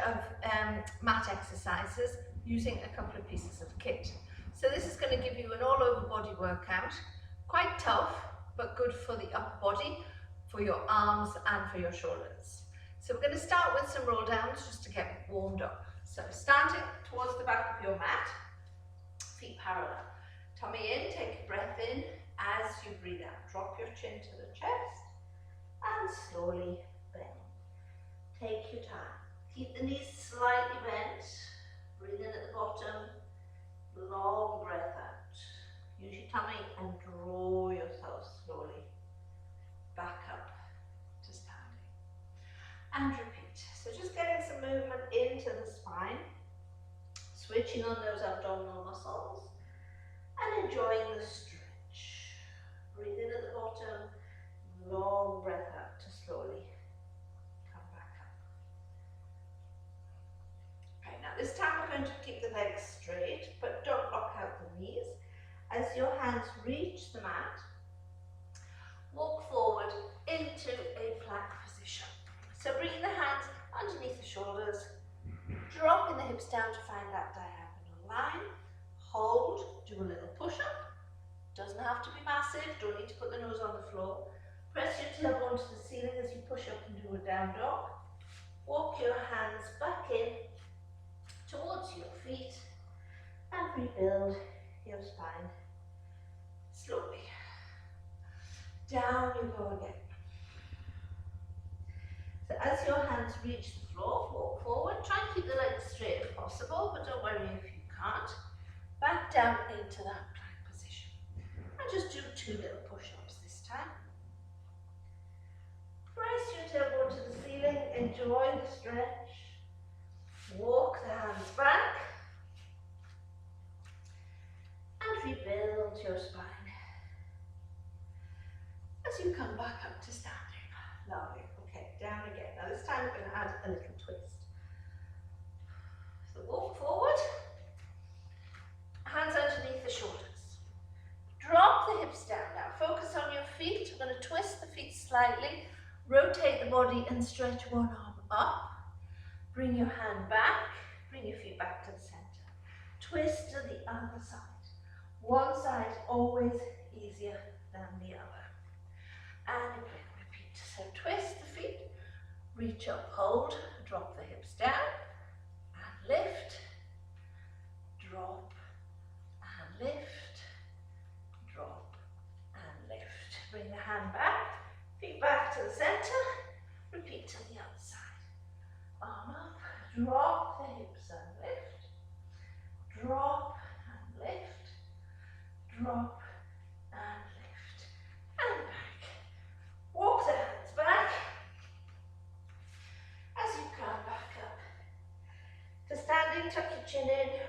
of mat exercises using a couple of pieces of kit. So this is going to give you an all-over body workout, quite tough, but good for the upper body, for your arms and for your shoulders. So we're going to start with some roll downs just to get warmed up. So standing towards the back of your mat, feet parallel. Tummy in, take a breath in as you breathe out. Drop your chin to the chest and slowly bend. Take your time. Keep the knees slightly bent. Breathe in at the bottom. Long breath out. Use your tummy and draw yourself slowly back up to standing. And repeat. So just getting some movement into the spine. Switching on those abdominal muscles. And enjoying the stretch. Breathe in at the bottom. Long breath out to slowly come back up. Okay, now this time we're going to keep the legs straight, but don't lock out the knees. As your hands reach the mat, walk forward into a plank position. So bringing the hands underneath the shoulders, dropping the hips down to find that diagonal line. Hold, do a little push-up. Doesn't have to be massive, don't need to put the nose on the floor. Press your tailbone to the ceiling as you push up and do a down dog. Walk your hands back in towards your feet and rebuild your spine slowly. Down you go again. So as your hands reach the floor, walk forward. Try and keep the legs straight if possible, but don't worry if you can't. Back down into that plank position. And just do 2 little push-ups this time. Press your tailbone to the ceiling, enjoy the stretch. Walk the hands back. And rebuild your spine. As you come back up to standing. Lovely. Okay, down again. Now this time we're going to add a little twist. So walk forward. Hands underneath the shoulders. Drop the hips down now. Focus on your feet. We're going to twist the feet slightly. Rotate the body and stretch one arm up. Bring your hand back. Bring your feet back to the center. Twist to the other side. One side always easier than the other. And again, repeat. So twist the feet. Reach up, hold. Drop the hips down. And lift. Drop. And lift, drop, and lift. Bring the hand back, feet back to the center. Repeat to the other side. Arm up, drop the hips and lift. Drop and lift. Drop and lift. And back. Walk the hands back. As you come back up. To standing, tuck your chin in.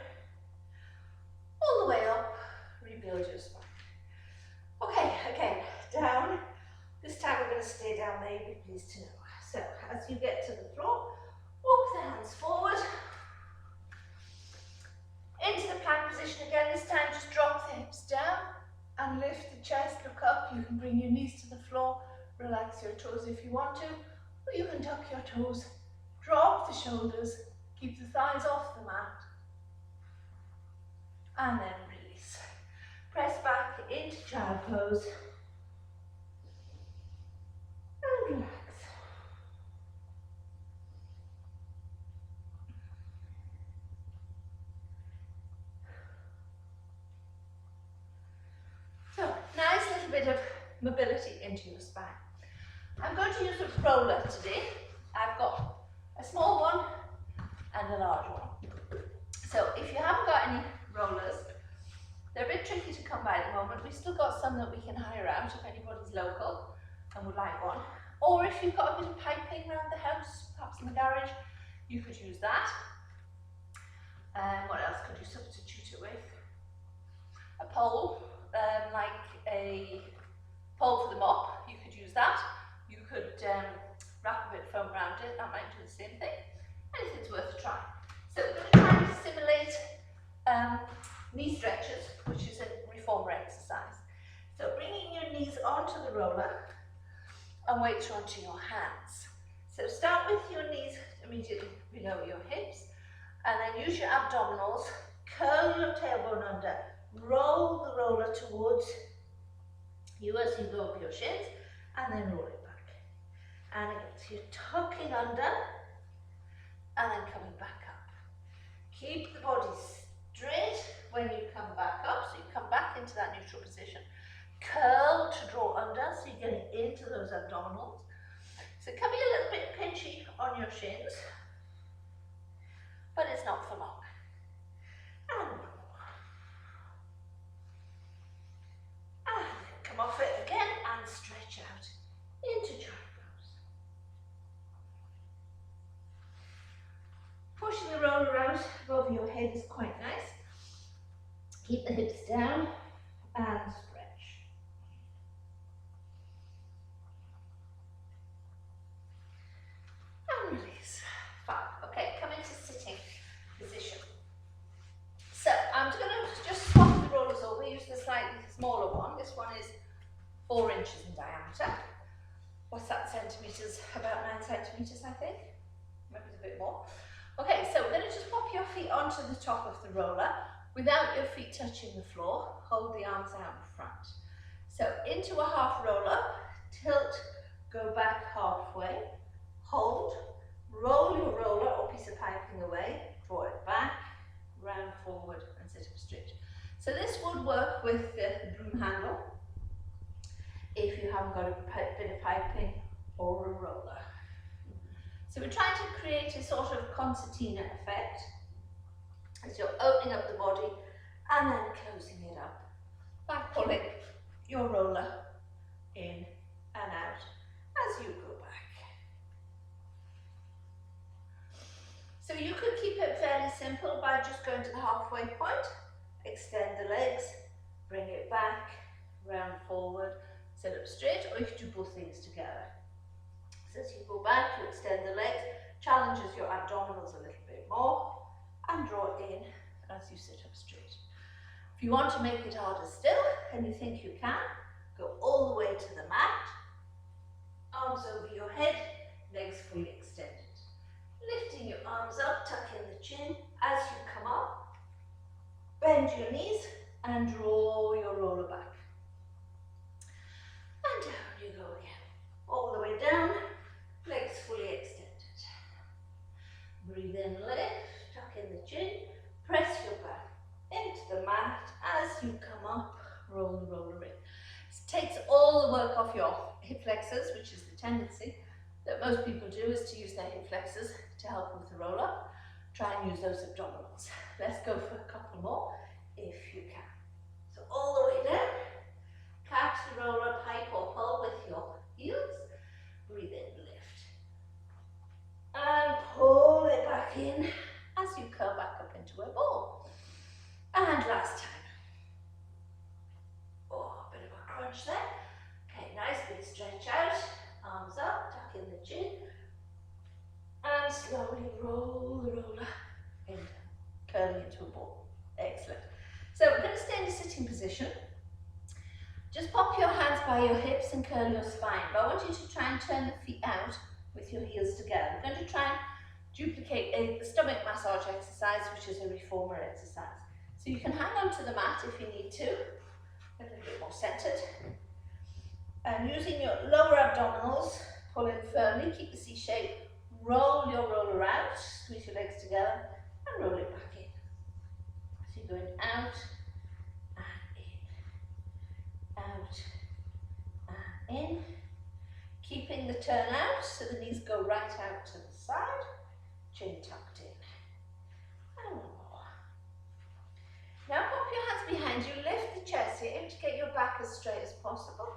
All the way up, rebuild your spine. Okay, again, down. This time we're going to stay down there, you'll be pleased to know. So, as you get to the floor, walk the hands forward. Into the plank position again, this time just drop the hips down and lift the chest, look up. You can bring your knees to the floor, relax your toes if you want to, or you can tuck your toes, drop the shoulders, keep the thighs off the mat. And then release. Press back into child pose. And relax. So, nice little bit of mobility into your spine. I'm going to use a roller today. I've got a small one and a large one. So, if you haven't got any rollers, they're a bit tricky to come by at the moment. We've still got some that we can hire out if anybody's local and would like one. Or if you've got a bit of piping around the house, perhaps in the garage, you could use that. What else could you substitute it with? A pole, like a pole for the mop, you could use that. You could wrap a bit of foam around it, that might do the same thing. Anything's worth a try. So we're going to try and simulate knee stretches, which is a reformer exercise. So bringing your knees onto the roller and weights onto your hands. So start with your knees immediately below your hips, and then use your abdominals, curl your tailbone under, roll the roller towards you as you go up your shins, and then roll it back. And again, so you're tucking under, and then coming back up. Keep the body straight when you come back up, so you come back into that neutral position. Curl to draw under, so you're getting into those abdominals. So it can be a little bit pinchy on your shins, but it's not for long. And one more. And come off it again and stretch out into giant pose. Pushing the roller out above your head is quite nice. Keep the hips down and stretch. And release. Fine. Okay, come into sitting position. So I'm going to just swap the rollers over, use the slightly smaller one. This one is 4 inches in diameter. What's that centimetres? About 9 centimetres, I think. Maybe a bit more. Okay, so we're going to just pop your feet onto the top of the roller without your feet touching the floor. Hold the arms out in front. So into a half roll up, tilt, go back halfway, hold, roll your roller or piece of piping away, draw it back, round forward and sit up straight. So this would work with the broom handle if you haven't got a bit of piping or a roller. So we're trying to create a sort of concertina effect as you're opening up the body and then closing it up by pulling your roller in and out as you go back. So you could keep it fairly simple by just going to the halfway point, extend the legs, bring it back, round forward, sit up straight, or you could do both things together. So as you go back, you extend the legs, challenges your abdominals a little bit more, and draw it in as you sit up straight. If you want to make it harder still, and you think you can, go all the way to the mat, arms over your head, legs fully extended. Lifting your arms up, tuck in the chin as you come up, bend your knees and draw your roller back. And down you go again, all the way down, legs fully extended. Breathe in, lift, tuck in the chin, press your back into the mat as you come up, roll the roller in. This takes all the work off your hip flexors, which is the tendency that most people do, is to use their hip flexors to help with the roller. Try and use those abdominals. Let's go for a couple more if you can. So all the way down, catch the roller, pipe or pull with your heels. Breathe in, lift. And pull it back in as you curl back up into a ball. And last time. Oh, a bit of a crunch there. Okay, nice big stretch out. Arms up, tuck in the chin. And slowly roll the roller in, curling into a ball. Excellent. So we're going to stay in a sitting position. Just pop your hands by your hips and curl your spine. But I want you to try and turn the feet out with your heels together. We're going to try and duplicate a stomach massage exercise, which is a reformer exercise. So you can hang on to the mat if you need to, a little bit more centered. And using your lower abdominals, pull in firmly, keep the C shape, roll your roller out, squeeze your legs together, and roll it back in. So you're going out and in, out and in. Keeping the turn out so the knees go right out to the side, chin tucked in. And one more. Now pop your hands behind you, lift the chest, you aim to get your back as straight as possible,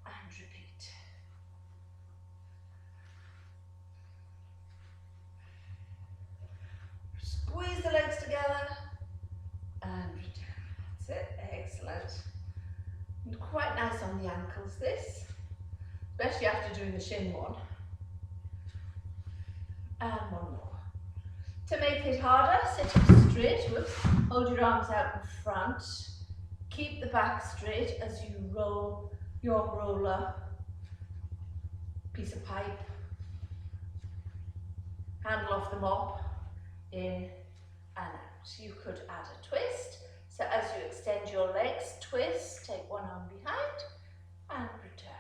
and repeat. Squeeze the legs together, and return. That's it, excellent. And quite nice on the ankles this. Especially after doing the shin one. And one more. To make it harder, sit up straight, whoops, hold your arms out in front. Keep the back straight as you roll your roller, piece of pipe, handle of the mop, in and out. You could add a twist. So as you extend your legs, twist, take one arm behind and return.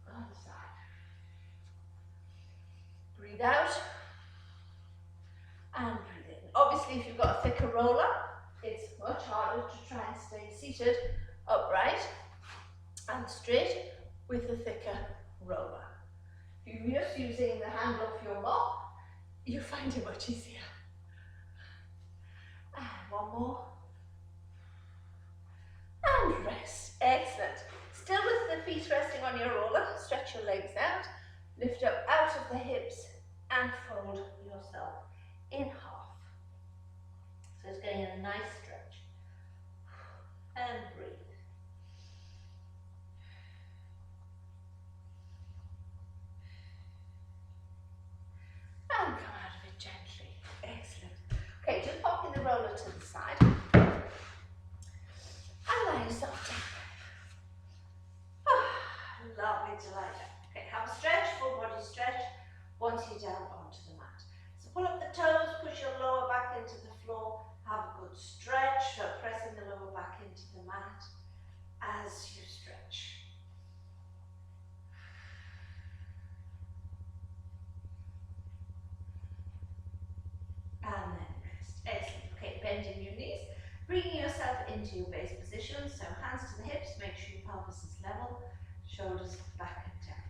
Other side. Breathe out and breathe in. Obviously, if you've got a thicker roller, it's much harder to try and stay seated upright and straight with a thicker roller. If you're just using the handle of your mop, you find it much easier. And one more. And rest. Excellent. Still with the feet resting on your roller, stretch your legs out, lift up out of the hips and fold yourself in half. So it's getting a nice stretch. And breathe. And come out of it gently. Excellent. Okay, just popping the roller to the side. And allow yourself down. Lovely to lie down. Okay, have a stretch, full body stretch, once you're down onto the mat. So pull up the toes, push your lower back into the floor, have a good stretch, so pressing the lower back into the mat as you stretch. And then rest. Excellent. Okay, bending your knees, bringing yourself into your base position, so hands to the hips, make sure your pelvis is level, shoulders back and down.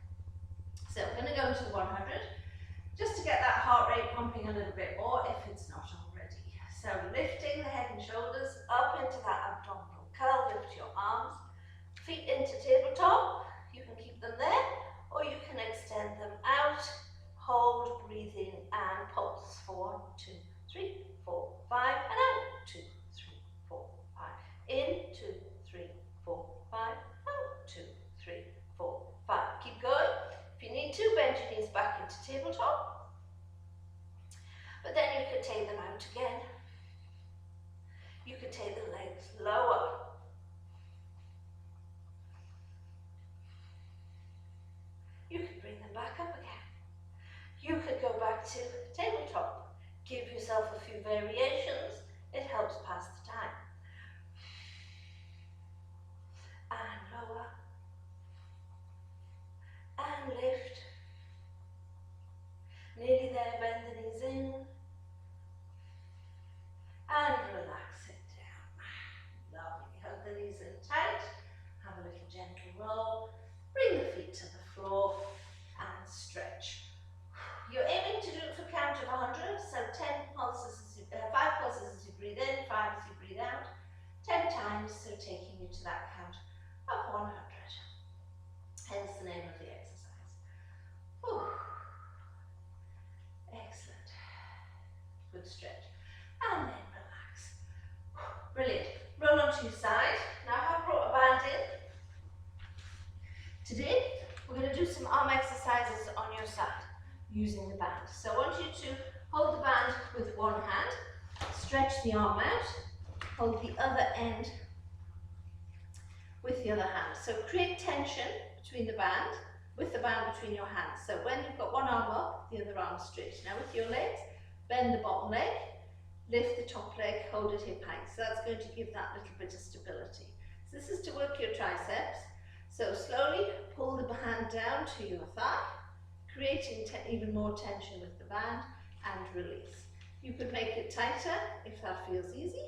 So I'm going to go to 100, just to get that heart rate pumping a little bit more if it's not already. So lifting the head and shoulders up into that abdominal curl, lift your arms, feet into tabletop, you can keep them there, or you can extend them out, hold, breathing and pulse for 1, 2, 3, 4, 5, and out, 2, 3, 4, 5, in, 2, 3, 4, 5, out, 2, 3, 4, 5. Keep going. If you need to, bend your knees back into tabletop. But then you could take them out again. You could take the legs lower. You could bring them back up again. You could go back to tabletop. Give yourself a few variations. It helps pass the time. And lower. And lift. Nearly there, bend the knees in. And relax it down. Lovely. Hug the knees in tight. Have a little gentle roll. Bring the feet to the floor and stretch. You're aiming to do it for a count of 100, so 10 pulses, 5 pulses as you breathe in, 5 as you breathe out. 10 times, so taking you to that count of 100. Hence the name of the exercise. Whew. Excellent. Good stretch. And then relax. Brilliant. Roll onto your side. Now I've brought a band in. Today, we're going to do some arm exercises on your side using the band. So I want you to hold the band with one hand, stretch the arm out, hold the other end with the other hand. So create tension between the band, with the band between your hands. So when you've got one arm up, the other arm straight. Now with your legs, bend the bottom leg, lift the top leg, hold it hip height. So that's going to give that little bit of stability. So this is to work your triceps. So slowly pull the hand down to your thigh, creating even more tension with the band, and release. You could make it tighter if that feels easy,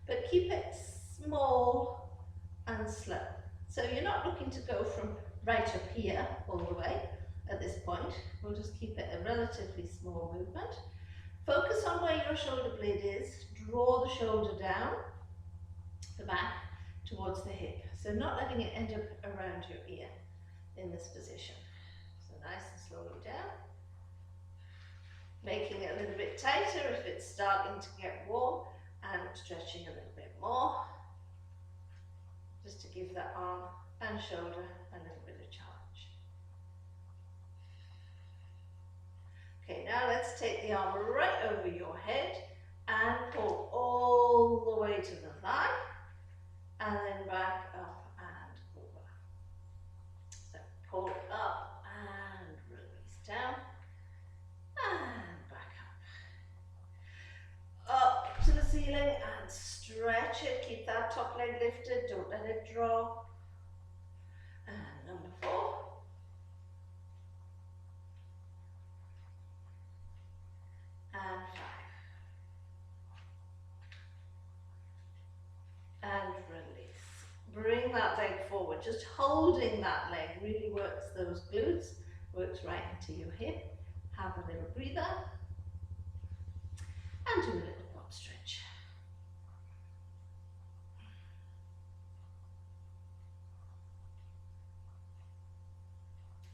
but keep it small and slow. So you're not looking to go from right up here all the way at this point. We'll just keep it a relatively small movement. Focus on where your shoulder blade is. Draw the shoulder down, the back, towards the hip. So not letting it end up around your ear in this position. So nice and slowly down. Making it a little bit tighter if it's starting to get warm, and stretching a little bit more. Just to give that arm and shoulder a little bit of challenge. Okay, now let's take the arm right over your head and pull all the way to the thigh, and then back up and over. So pull up and release down. leg lifted, don't let it drop. And number 4. And 5. And release. Bring that leg forward. Just holding that leg really works those glutes, works right into your hip. Have a little breather. And do a little bump stretch.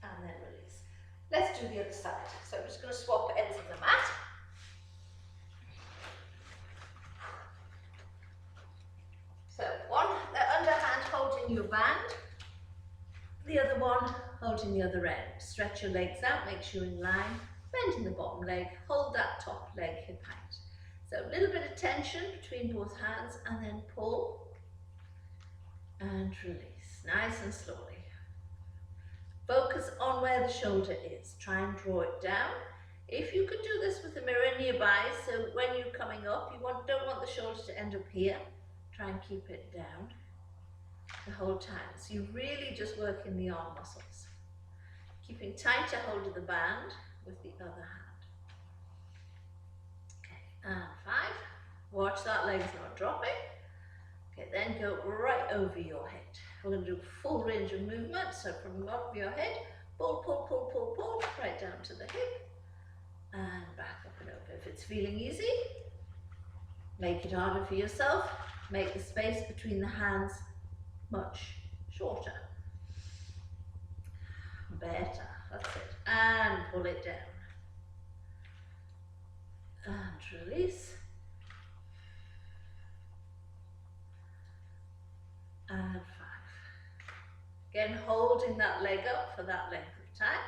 And then release. Let's do the other side. So I'm just going to swap ends of the mat. So one, the underhand holding your band, the other one holding the other end. Stretch your legs out, make sure you're in line, bending the bottom leg, hold that top leg hip height. So a little bit of tension between both hands and then pull and release, nice and slowly. Focus on where the shoulder is, try and draw it down. If you could do this with a mirror nearby, so when you're coming up, you don't want the shoulder to end up here. Try and keep it down the whole time. So you're really just working the arm muscles. Keeping tighter hold of the band with the other hand. Okay, and 5. Watch that leg's not dropping. Okay, then go right over your head. We're going to do full range of movement. So from above your head, pull, pull, pull, pull, pull, right down to the hip. And back up and over. If it's feeling easy, make it harder for yourself. Make the space between the hands much shorter. Better. That's it. And pull it down. And release. And 5. Again, holding that leg up for that length of time.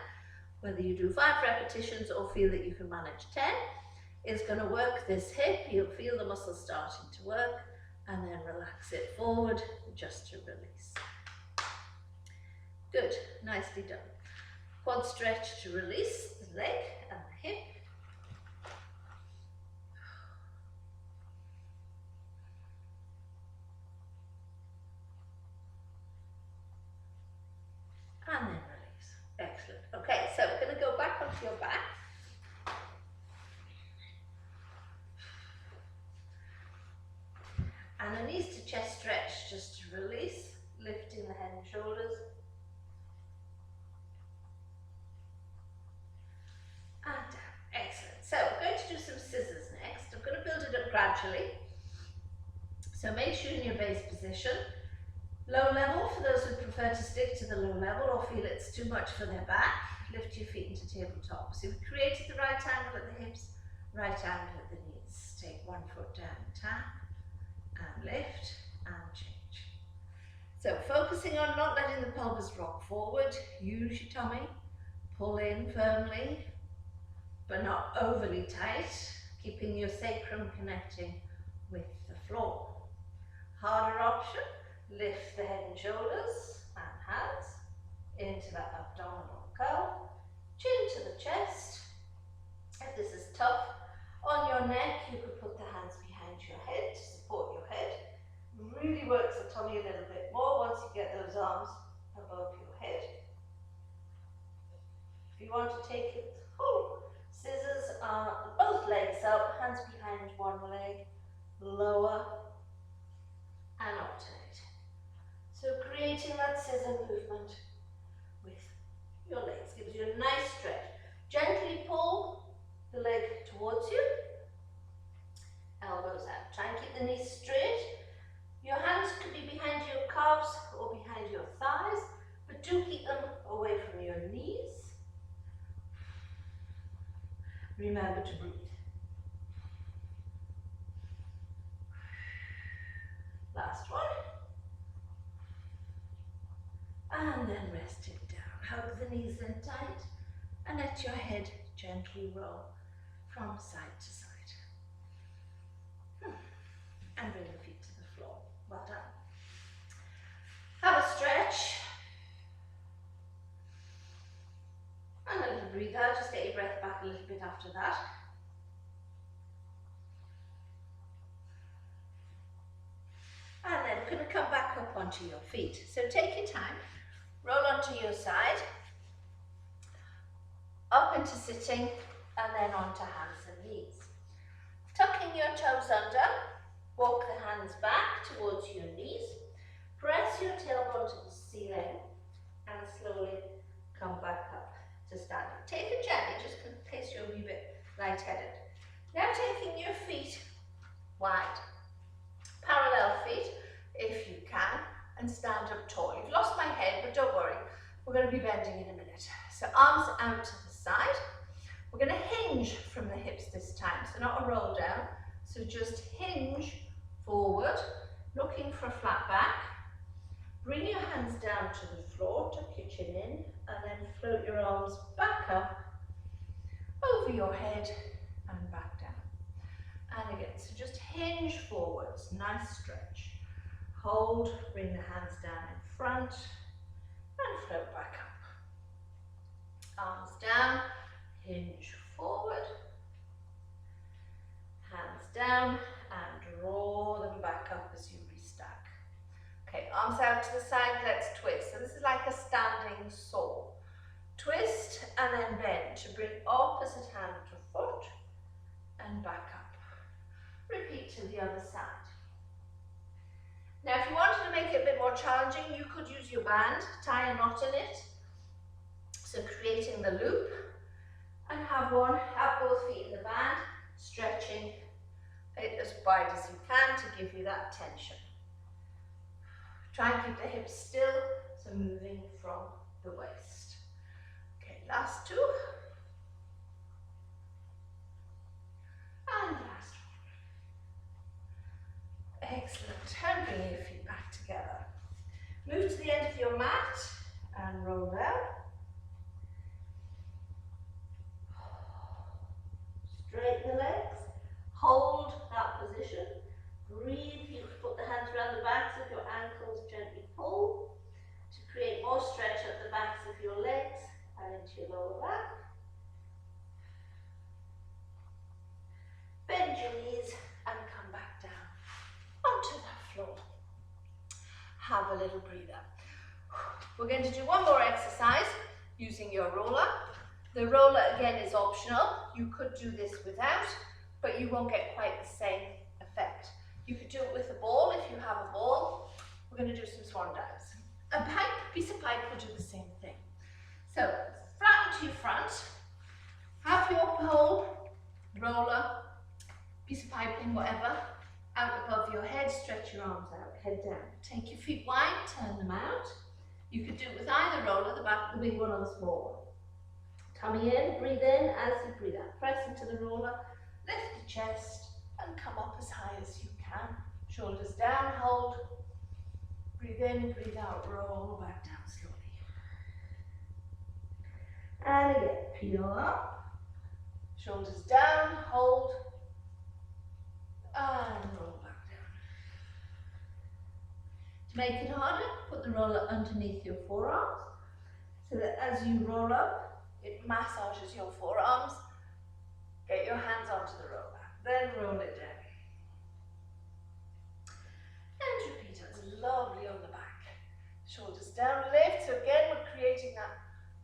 Whether you do 5 repetitions or feel that you can manage 10, is going to work this hip. You'll feel the muscles starting to work. And then relax it forward just to release. Good, nicely done. Quad stretch to release the leg and the hip. And then release. Excellent. Okay, so we're going to go back onto your back. And a knees to chest stretch just to release, lifting the head and shoulders. And down. Excellent. So we're going to do some scissors next. I'm going to build it up gradually. So make sure in your base position. Low level, for those who prefer to stick to the low level or feel it's too much for their back, lift your feet into tabletop. So we've created the right angle at the hips, right angle at the knees. Take one foot down, tap. And lift and change. So focusing on not letting the pelvis rock forward, use your tummy, pull in firmly, but not overly tight, keeping your sacrum connecting with the floor. Harder option, lift the head and shoulders and hands into that abdominal curl, chin to the chest. If this is tough on your neck, you could put the hands behind your head to support your head. Really works the tummy a little bit more once you get those arms above your head. If you want to take it, scissors are both legs up, hands behind one leg, lower and alternate. So creating that scissor movement with your legs gives you a nice stretch. Gently pull the leg towards you. Elbows out. Try and keep the knees straight. Your hands could be behind your calves or behind your thighs, but do keep them away from your knees. Remember to breathe. Last one. And then rest it down. Hug the knees in tight and let your head gently roll from side to side. And bring the feet to the floor. Well done. Have a stretch. And a little breathe out. Just get your breath back a little bit after that. And then we're going to come onto your feet. So take your time, roll onto your side, up into sitting, and then onto hands and knees. Tucking your toes under, walk the hands back towards your knees, press your tailbone to the ceiling, and slowly come back up to standing. Take it gently, just in case you're a wee bit lightheaded. Now taking your feet wide, parallel feet if you can, and stand up tall. You've lost my head, but don't worry, we're going to be bending in a minute. So arms out to the side. We're going to hinge from the hips this time, so not a roll down. So just hinge forward, looking for a flat back. Bring your hands down to the floor, tuck your chin in, and then float your arms back up, over your head, and back down. And again, so just hinge forwards, nice stretch. Hold, bring the hands down in front, and float back up. Arms down, hinge forward, hands down, and draw them back up as you restack. Okay, arms out to the side, let's twist. So this is like a standing saw. Twist and then bend to bring opposite hand to foot and back up. Repeat to the other side. Now if you wanted to make it a bit more challenging, you could use your band, tie a knot in it. So creating the loop, and have both feet in the band, stretching it as wide as you can to give you that tension. Try and keep the hips still, so moving from the waist. Okay, last two. And last one. Excellent. And bring your feet back together. Move to the end of your mat and roll down. Straighten the legs. Hold that position. Breathe. You put the hands around the backs of your ankles, gently pull to create more stretch at the backs of your legs and into your lower back. Bend your knees and come back down onto the floor. Have a little breather. We're going to do one more exercise using your roller. The roller again is optional. You could do this without, but you won't get quite the same effect. You could do it with a ball if you have a ball. We're going to do some swan dives. A piece of pipe will do the same thing. So flatten to your front, have your pole, roller, piece of piping, whatever, out above your head, stretch your arms out, head down. Take your feet wide, turn them out. You could do it with either roller, the big one or the small one. Tummy in, breathe in as you breathe out. Press into the roller, lift the chest, and come up as high as you can. Shoulders down, hold. Breathe in, breathe out, roll back down slowly. And again, peel up. Shoulders down, hold. And roll back down. To make it harder, put the roller underneath your forearms so that as you roll up, it massages your forearms. Get your hands onto the roller, then roll it down. And repeat, it's lovely on the back. Shoulders down, lift. So again, we're creating that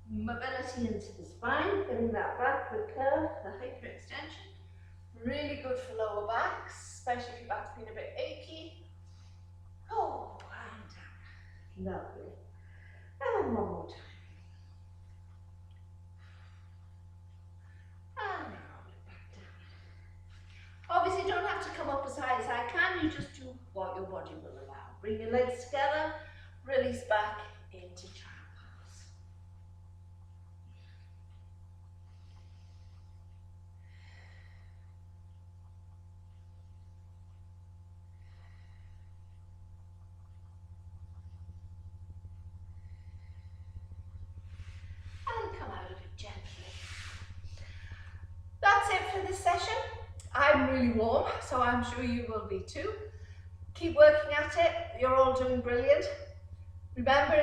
mobility into the spine, getting that backward curve, the hyperextension. Really good for lower backs, especially if your back's been a bit achy. Oh, and down. Lovely. And one more time. And roll it back down. Obviously, you don't have to come up as high as I can. You just do what your body will allow. Bring your legs together, release back into child pose. And come out of it gently. That's it for this session. I'm really warm, so I'm sure you will be too. Keep working at it. You're all doing brilliant. Remember,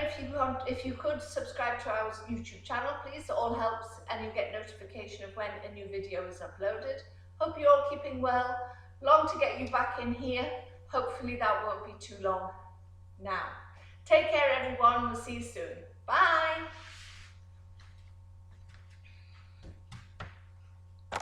if you could subscribe to our YouTube channel, please. It all helps, and you get notification of when a new video is uploaded. Hope you're all keeping well. Long to get you back in here. Hopefully that won't be too long. now. Take care everyone, we'll see you soon.